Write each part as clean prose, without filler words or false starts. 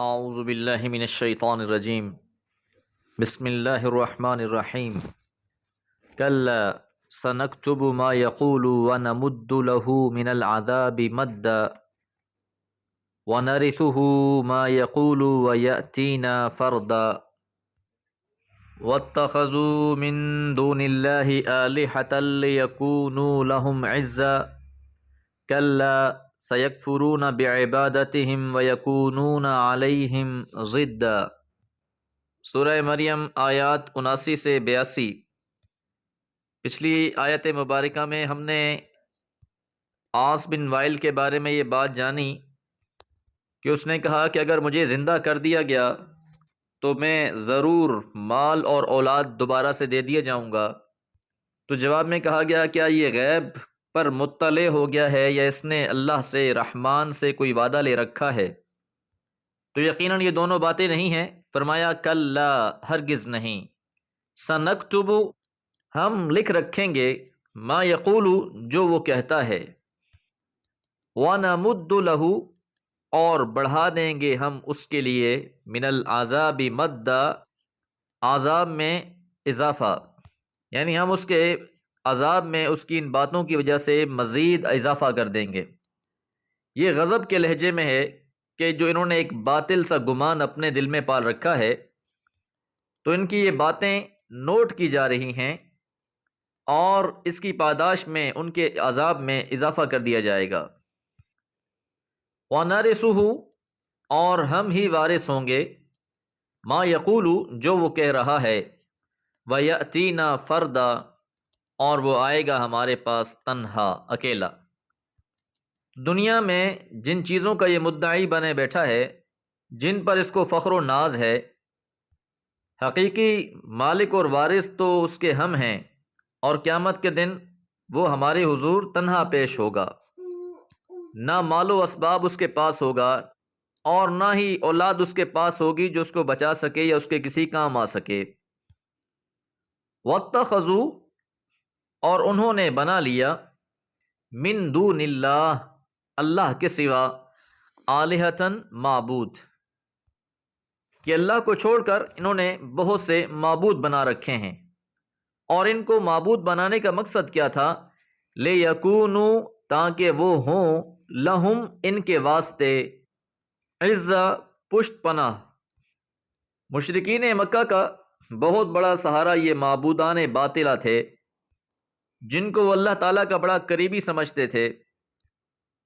اعوذ باللہ من الشیطان الرجیم بسم اللہ الرحمن الرحیم کلا سنکتب ما یقول ونمد له من العذاب مدا ونرثه ما يقول ويأتينا فردا واتخذوا من دون الله آلهة ليكونوا لهم عزا کلا سیکفرون بعبادتہم ویکونون علیہم ضدا۔ سورہ مریم آیات 79 سے 82۔ پچھلی آیت مبارکہ میں ہم نے عاص بن وائل کے بارے میں یہ بات جانی کہ اس نے کہا کہ اگر مجھے زندہ کر دیا گیا تو میں ضرور مال اور اولاد دوبارہ سے دے دیا جاؤں گا۔ تو جواب میں کہا گیا کیا یہ غیب پر مطلع ہو گیا ہے یا اس نے اللہ سے رحمان سے کوئی وعدہ لے رکھا ہے؟ تو یقیناً یہ دونوں باتیں نہیں ہیں۔ فرمایا کلا، ہرگز نہیں، سنکتب، ہم لکھ رکھیں گے، ما یقول، جو وہ کہتا ہے، ونمد لہ، اور بڑھا دیں گے ہم اس کے لیے، من العذاب مدا، عذاب میں اضافہ، یعنی ہم اس کے عذاب میں اس کی ان باتوں کی وجہ سے مزید اضافہ کر دیں گے۔ یہ غضب کے لہجے میں ہے کہ جو انہوں نے ایک باطل سا گمان اپنے دل میں پال رکھا ہے، تو ان کی یہ باتیں نوٹ کی جا رہی ہیں اور اس کی پاداش میں ان کے عذاب میں اضافہ کر دیا جائے گا۔ وَنَرِثُهُ، اور ہم ہی وارث ہوں گے، ما یقول، جو وہ کہہ رہا ہے، وَيَأْتِينَا فَرْدًا، اور وہ آئے گا ہمارے پاس تنہا، اکیلا۔ دنیا میں جن چیزوں کا یہ مدعی بنے بیٹھا ہے، جن پر اس کو فخر و ناز ہے، حقیقی مالک اور وارث تو اس کے ہم ہیں، اور قیامت کے دن وہ ہمارے حضور تنہا پیش ہوگا، نہ مال و اسباب اس کے پاس ہوگا اور نہ ہی اولاد اس کے پاس ہوگی جو اس کو بچا سکے یا اس کے کسی کام آ سکے۔ وَاتَّخَذُوا، اور انہوں نے بنا لیا، من دون اللہ، اللہ کے سوا، آلہتن، معبود، کہ اللہ کو چھوڑ کر انہوں نے بہت سے معبود بنا رکھے ہیں۔ اور ان کو معبود بنانے کا مقصد کیا تھا؟ لِیَکُونُوا، تاکہ وہ ہوں، لہم، ان کے واسطے، عزا، پشت پناہ۔ مشرکین مکہ کا بہت بڑا سہارا یہ معبودان باطلہ تھے، جن کو وہ اللہ تعالیٰ کا بڑا قریبی سمجھتے تھے،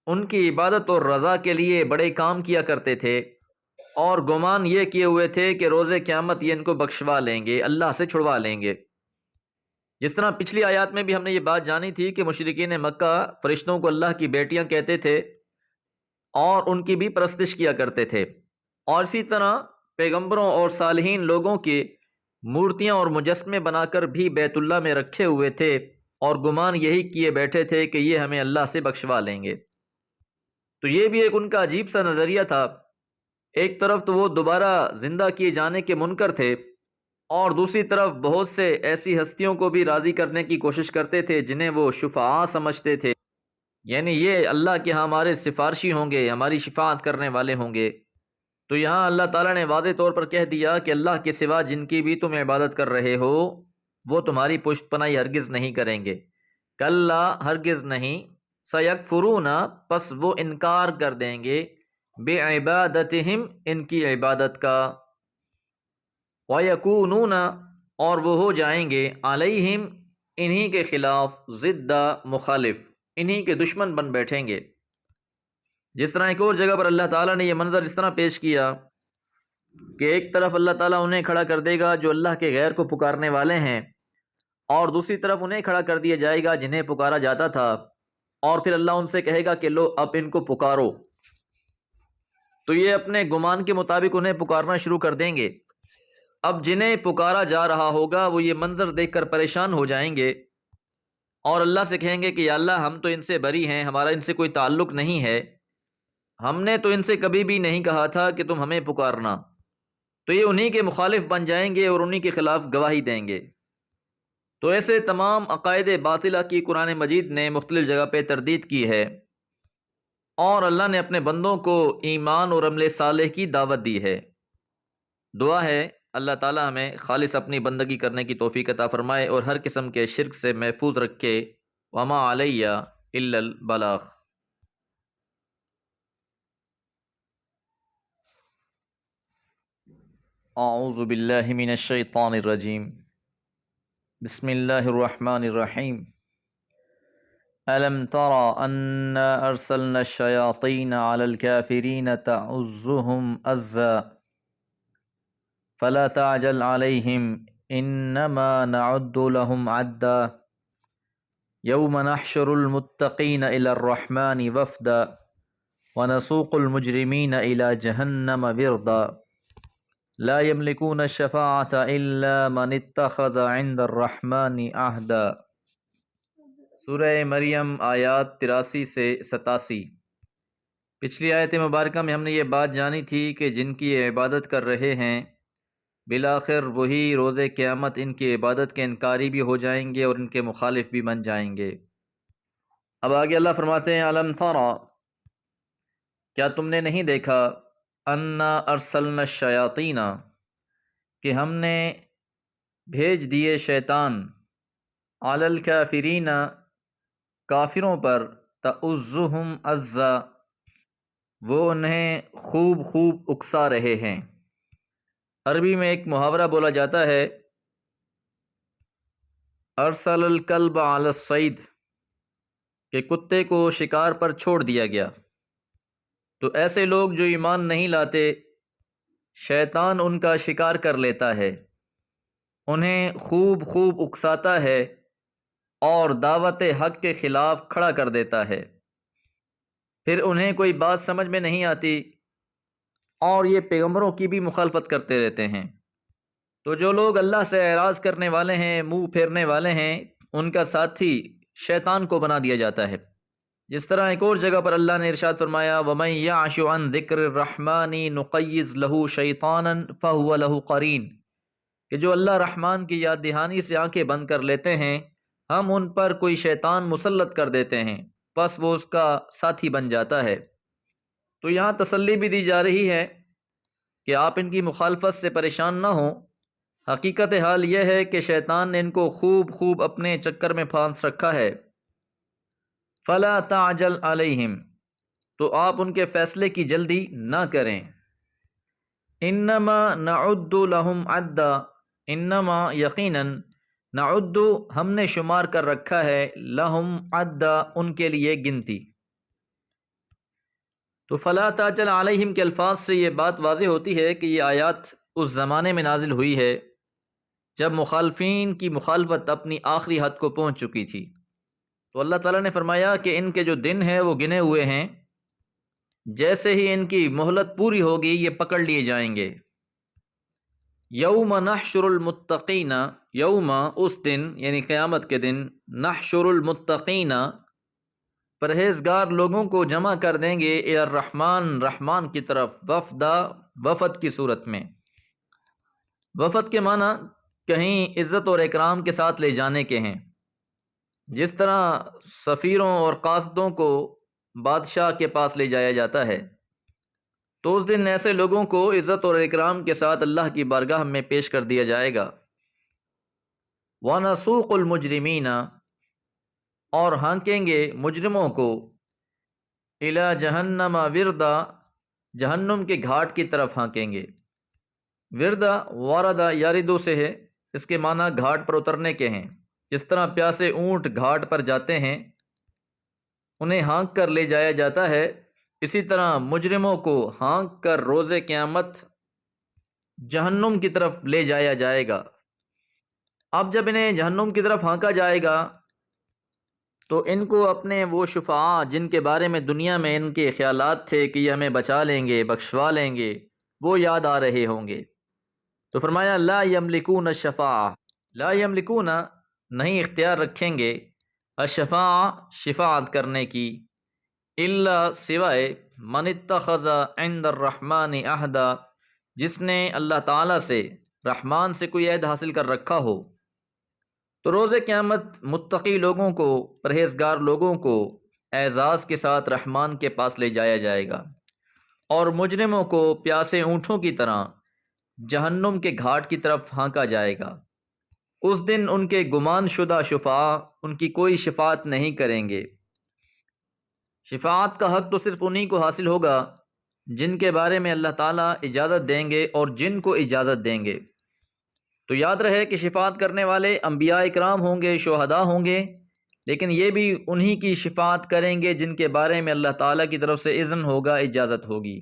ان کی عبادت اور رضا کے لیے بڑے کام کیا کرتے تھے، اور گمان یہ کیے ہوئے تھے کہ روز قیامت یہ ان کو بخشوا لیں گے، اللہ سے چھڑوا لیں گے۔ جس طرح پچھلی آیات میں بھی ہم نے یہ بات جانی تھی کہ مشرکین مکہ فرشتوں کو اللہ کی بیٹیاں کہتے تھے اور ان کی بھی پرستش کیا کرتے تھے، اور اسی طرح پیغمبروں اور صالحین لوگوں کی مورتیاں اور مجسمے بنا کر بھی بیت اللہ میں رکھے ہوئے تھے، اور گمان یہی کیے بیٹھے تھے کہ یہ ہمیں اللہ سے بخشوا لیں گے۔ تو یہ بھی ایک ان کا عجیب سا نظریہ تھا۔ ایک طرف تو وہ دوبارہ زندہ کیے جانے کے منکر تھے، اور دوسری طرف بہت سے ایسی ہستیوں کو بھی راضی کرنے کی کوشش کرتے تھے جنہیں وہ شفعاء سمجھتے تھے، یعنی یہ اللہ کے ہاں ہمارے سفارشی ہوں گے، ہماری شفاعت کرنے والے ہوں گے۔ تو یہاں اللہ تعالیٰ نے واضح طور پر کہہ دیا کہ اللہ کے سوا جن کی بھی تم عبادت کر رہے ہو وہ تمہاری پشت پناہی ہرگز نہیں کریں گے۔ کلا، ہرگز نہیں، سیکفرون، پس وہ انکار کر دیں گے، بعبادتہم، ان کی عبادت کا، ویکونون، اور وہ ہو جائیں گے، علیہم، انہی کے خلاف، ضدًا، مخالف، انہی کے دشمن بن بیٹھیں گے۔ جس طرح ایک اور جگہ پر اللہ تعالیٰ نے یہ منظر اس طرح پیش کیا کہ ایک طرف اللہ تعالیٰ انہیں کھڑا کر دے گا جو اللہ کے غیر کو پکارنے والے ہیں، اور دوسری طرف انہیں کھڑا کر دیا جائے گا جنہیں پکارا جاتا تھا، اور پھر اللہ ان سے کہے گا کہ لو اب ان کو پکارو۔ تو یہ اپنے گمان کے مطابق انہیں پکارنا شروع کر دیں گے۔ اب جنہیں پکارا جا رہا ہوگا وہ یہ منظر دیکھ کر پریشان ہو جائیں گے، اور اللہ سے کہیں گے کہ یا اللہ ہم تو ان سے بری ہیں، ہمارا ان سے کوئی تعلق نہیں ہے، ہم نے تو ان سے کبھی بھی نہیں کہا تھا کہ تم ہمیں پکارنا۔ تو یہ انہی کے مخالف بن جائیں گے اور انہی کے خلاف گواہی دیں گے۔ تو ایسے تمام عقائد باطلہ کی قرآن مجید نے مختلف جگہ پہ تردید کی ہے، اور اللہ نے اپنے بندوں کو ایمان اور عمل صالح کی دعوت دی ہے۔ دعا ہے اللہ تعالی ہمیں خالص اپنی بندگی کرنے کی توفیق عطا فرمائے اور ہر قسم کے شرک سے محفوظ رکھے۔ وما علیہ الا البلاغ۔ اعوذ باللہ من الشیطان الرجیم، بسم اللہ الرحمن الرحیم۔ ألم تر أنا أرسلنا الشياطين على الكافرين تعزهم أزا فلا تعجل عليهم إنما نعد لهم عدا يوم نحشر المتقين إلى الرحمن وفدا ونسوق المجرمين إلى جهنم وردا لا يملكون الشفاعة إلا من اتخذ عند الرحمن عهدا۔ سورہ مریم آیات 83 سے 87۔ پچھلی آیت مبارکہ میں ہم نے یہ بات جانی تھی کہ جن کی یہ عبادت کر رہے ہیں بالآخر وہی روز قیامت ان کی عبادت کے انکاری بھی ہو جائیں گے اور ان کے مخالف بھی بن جائیں گے۔ اب آگے اللہ فرماتے ہیں الم ترى، کیا تم نے نہیں دیکھا، انا ارسلنا الشیاطین، کہ ہم نے بھیج دیے شیطان، علی الکافرین، کافروں پر، تعزهم عزا، وہ انہیں خوب خوب اکسا رہے ہیں۔ عربی میں ایک محاورہ بولا جاتا ہے ارسل الکلب علی الصید، کہ کتے کو شکار پر چھوڑ دیا گیا۔ تو ایسے لوگ جو ایمان نہیں لاتے، شیطان ان کا شکار کر لیتا ہے، انہیں خوب خوب اکساتا ہے اور دعوت حق کے خلاف کھڑا کر دیتا ہے۔ پھر انہیں کوئی بات سمجھ میں نہیں آتی اور یہ پیغمبروں کی بھی مخالفت کرتے رہتے ہیں۔ تو جو لوگ اللہ سے اعراض کرنے والے ہیں، منہ پھیرنے والے ہیں، ان کا ساتھی شیطان کو بنا دیا جاتا ہے۔ جس طرح ایک اور جگہ پر اللہ نے ارشاد فرمایا وَمَن يَعْشُ عَن ذِكْرِ الرَّحْمَنِ نُقَيِّضْ لَهُ شَيْطَانًا فَهُوَ لَهُ قَرِينٌ، کہ جو اللہ رحمان کی یاد دہانی سے آنکھیں بند کر لیتے ہیں، ہم ان پر کوئی شیطان مسلط کر دیتے ہیں، پس وہ اس کا ساتھی بن جاتا ہے۔ تو یہاں تسلی بھی دی جا رہی ہے کہ آپ ان کی مخالفت سے پریشان نہ ہوں۔ حقیقت حال یہ ہے کہ شیطان نے ان کو خوب خوب اپنے چکر میں پھانس رکھا ہے۔ فلا تعجل علیہم، تو آپ ان کے فیصلے کی جلدی نہ کریں۔ انما نعد لہم عدا، انما یقیناً، نعد ہم نے شمار کر رکھا ہے، لہم عدا ان کے لیے گنتی۔ تو فلا تعجل علیہم کے الفاظ سے یہ بات واضح ہوتی ہے کہ یہ آیات اس زمانے میں نازل ہوئی ہے جب مخالفین کی مخالفت اپنی آخری حد کو پہنچ چکی تھی۔ تو اللہ تعالیٰ نے فرمایا کہ ان کے جو دن ہیں وہ گنے ہوئے ہیں، جیسے ہی ان کی مہلت پوری ہوگی یہ پکڑ لیے جائیں گے۔ یوم نحشر المتقین، یوم اس دن یعنی قیامت کے دن، نحشر المتقین پرہیزگار لوگوں کو جمع کر دیں گے، اے الرحمن رحمان کی طرف، وفدا وفد کی صورت میں۔ وفد کے معنی کہیں عزت اور اکرام کے ساتھ لے جانے کے ہیں، جس طرح سفیروں اور قاصدوں کو بادشاہ کے پاس لے جایا جاتا ہے۔ تو اس دن ایسے لوگوں کو عزت اور اکرام کے ساتھ اللہ کی بارگاہ میں پیش کر دیا جائے گا۔ وَنَسُوقُ الْمُجْرِمِينَ، اور ہانکیں گے مجرموں کو، إِلَى جَهَنَّمَ وِرْدًا، جہنم کے گھاٹ کی طرف ہانکیں گے۔ وردا واردا یاردو سے ہے، اس کے معنی گھاٹ پر اترنے کے ہیں۔ جس طرح پیاسے اونٹ گھاٹ پر جاتے ہیں، انہیں ہانک کر لے جایا جاتا ہے، اسی طرح مجرموں کو ہانک کر روز قیامت جہنم کی طرف لے جایا جائے گا۔ اب جب انہیں جہنم کی طرف ہانکا جائے گا تو ان کو اپنے وہ شفعاء جن کے بارے میں دنیا میں ان کے خیالات تھے کہ یہ ہمیں بچا لیں گے، بخشوا لیں گے، وہ یاد آ رہے ہوں گے۔ تو فرمایا لا یملکون الشفاعہ، لا یملکون نہیں اختیار رکھیں گے، الشفاعہ شفاعت کرنے کی، الا سوائے من اتخذ عند الرحمن عہدا، جس نے اللہ تعالیٰ سے، رحمان سے کوئی عہد حاصل کر رکھا ہو۔ تو روز قیامت متقی لوگوں کو، پرہیزگار لوگوں کو اعزاز کے ساتھ رحمان کے پاس لے جایا جائے گا، اور مجرموں کو پیاسے اونٹوں کی طرح جہنم کے گھاٹ کی طرف ہانکا جائے گا۔ اس دن ان کے گمان شدہ شفاء ان کی کوئی شفاعت نہیں کریں گے۔ شفاعت کا حق تو صرف انہی کو حاصل ہوگا جن کے بارے میں اللہ تعالیٰ اجازت دیں گے اور جن کو اجازت دیں گے۔ تو یاد رہے کہ شفاعت کرنے والے انبیاء اکرام ہوں گے، شہداء ہوں گے، لیکن یہ بھی انہی کی شفاعت کریں گے جن کے بارے میں اللہ تعالیٰ کی طرف سے اذن ہوگا، اجازت ہوگی۔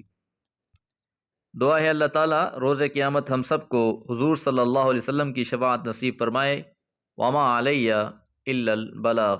دعا ہے اللہ تعالیٰ روز قیامت ہم سب کو حضور صلی اللہ علیہ وسلم کی شفاعت نصیب فرمائے۔ وما علیہ الا البلاغ۔